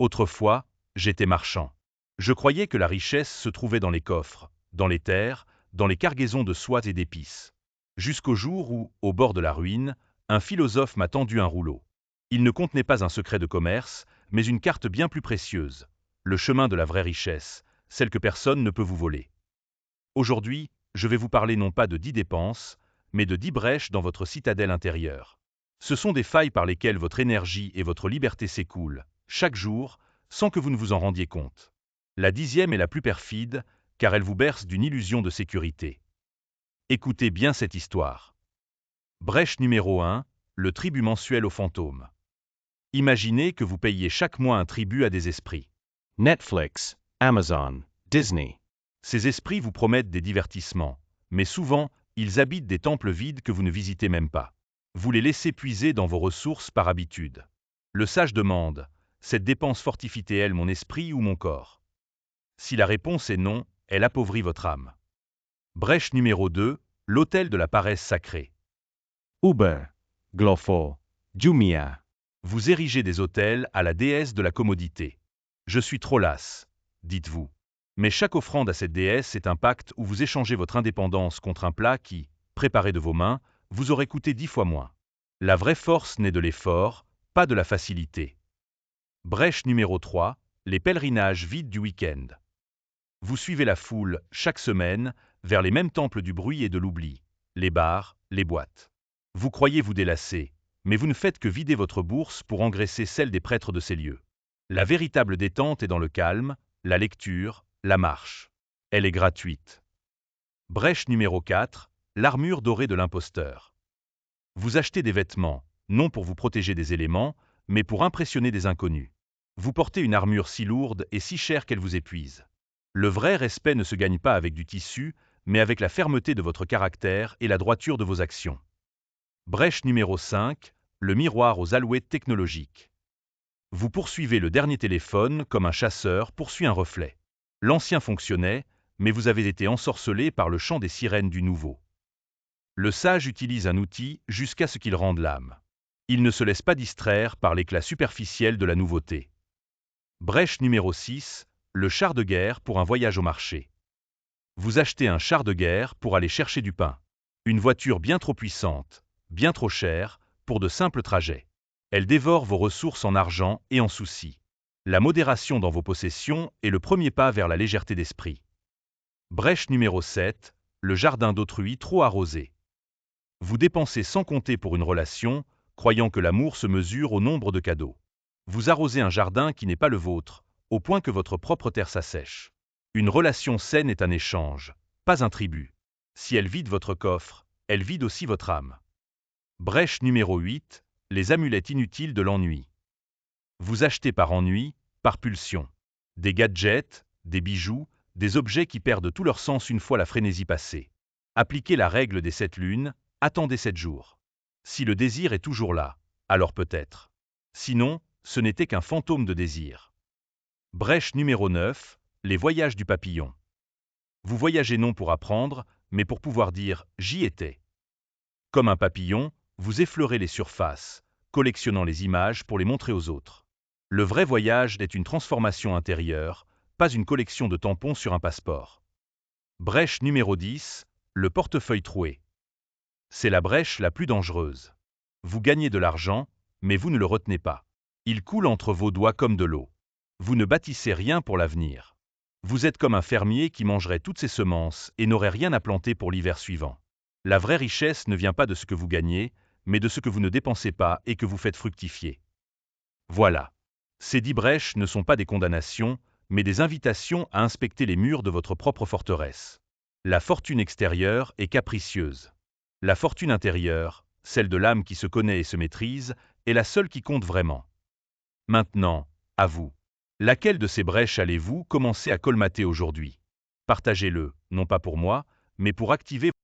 Autrefois, j'étais marchand. Je croyais que la richesse se trouvait dans les coffres, dans les terres, dans les cargaisons de soie et d'épices. Jusqu'au jour où, au bord de la ruine, un philosophe m'a tendu un rouleau. Il ne contenait pas un secret de commerce, mais une carte bien plus précieuse, le chemin de la vraie richesse, celle que personne ne peut vous voler. Aujourd'hui, je vais vous parler non pas de 10 dépenses, mais de 10 brèches dans votre citadelle intérieure. Ce sont des failles par lesquelles votre énergie et votre liberté s'écoulent, chaque jour, sans que vous ne vous en rendiez compte. La 10e est la plus perfide, car elle vous berce d'une illusion de sécurité. Écoutez bien cette histoire. Brèche numéro 1, le tribut mensuel aux fantômes. Imaginez que vous payiez chaque mois un tribut à des esprits. Netflix, Amazon, Disney. Ces esprits vous promettent des divertissements, mais souvent, ils habitent des temples vides que vous ne visitez même pas. Vous les laissez puiser dans vos ressources par habitude. Le sage demande, cette dépense fortifie-t-elle mon esprit ou mon corps? Si la réponse est non, elle appauvrit votre âme. Brèche numéro 2, l'autel de la paresse sacrée. Uber, Glofo, Jumia. Vous érigez des autels à la déesse de la commodité. Je suis trop lasse, dites-vous. Mais chaque offrande à cette déesse est un pacte où vous échangez votre indépendance contre un plat qui, préparé de vos mains, vous aurait coûté 10 fois moins. La vraie force naît de l'effort, pas de la facilité. Brèche numéro 3, les pèlerinages vides du week-end. Vous suivez la foule, chaque semaine, vers les mêmes temples du bruit et de l'oubli, les bars, les boîtes. Vous croyez vous délasser, mais vous ne faites que vider votre bourse pour engraisser celle des prêtres de ces lieux. La véritable détente est dans le calme, la lecture, la marche. Elle est gratuite. Brèche numéro 4, l'armure dorée de l'imposteur. Vous achetez des vêtements, non pour vous protéger des éléments, mais pour impressionner des inconnus. Vous portez une armure si lourde et si chère qu'elle vous épuise. Le vrai respect ne se gagne pas avec du tissu, mais avec la fermeté de votre caractère et la droiture de vos actions. Brèche numéro 5, le miroir aux alouettes technologiques. Vous poursuivez le dernier téléphone comme un chasseur poursuit un reflet. L'ancien fonctionnait, mais vous avez été ensorcelé par le chant des sirènes du nouveau. Le sage utilise un outil jusqu'à ce qu'il rende l'âme. Il ne se laisse pas distraire par l'éclat superficiel de la nouveauté. Brèche numéro 6, le char de guerre pour un voyage au marché. Vous achetez un char de guerre pour aller chercher du pain. Une voiture bien trop puissante, bien trop chère, pour de simples trajets. Elle dévore vos ressources en argent et en soucis. La modération dans vos possessions est le premier pas vers la légèreté d'esprit. Brèche numéro 7, le jardin d'autrui trop arrosé. Vous dépensez sans compter pour une relation, croyant que l'amour se mesure au nombre de cadeaux. Vous arrosez un jardin qui n'est pas le vôtre, au point que votre propre terre s'assèche. Une relation saine est un échange, pas un tribut. Si elle vide votre coffre, elle vide aussi votre âme. Brèche numéro 8, les amulettes inutiles de l'ennui. Vous achetez par ennui, par pulsion. Des gadgets, des bijoux, des objets qui perdent tout leur sens une fois la frénésie passée. Appliquez la règle des 7 lunes, attendez 7 jours. Si le désir est toujours là, alors peut-être. Sinon, ce n'était qu'un fantôme de désir. Brèche numéro 9, les voyages du papillon. Vous voyagez non pour apprendre, mais pour pouvoir dire « j'y étais ». Comme un papillon, vous effleurez les surfaces, collectionnant les images pour les montrer aux autres. Le vrai voyage est une transformation intérieure, pas une collection de tampons sur un passeport. Brèche numéro 10, le portefeuille troué. C'est la brèche la plus dangereuse. Vous gagnez de l'argent, mais vous ne le retenez pas. Il coule entre vos doigts comme de l'eau. Vous ne bâtissez rien pour l'avenir. Vous êtes comme un fermier qui mangerait toutes ses semences et n'aurait rien à planter pour l'hiver suivant. La vraie richesse ne vient pas de ce que vous gagnez, mais de ce que vous ne dépensez pas et que vous faites fructifier. Voilà. Ces 10 brèches ne sont pas des condamnations, mais des invitations à inspecter les murs de votre propre forteresse. La fortune extérieure est capricieuse. La fortune intérieure, celle de l'âme qui se connaît et se maîtrise, est la seule qui compte vraiment. Maintenant, à vous. Laquelle de ces brèches allez-vous commencer à colmater aujourd'hui? Partagez-le, non pas pour moi, mais pour activer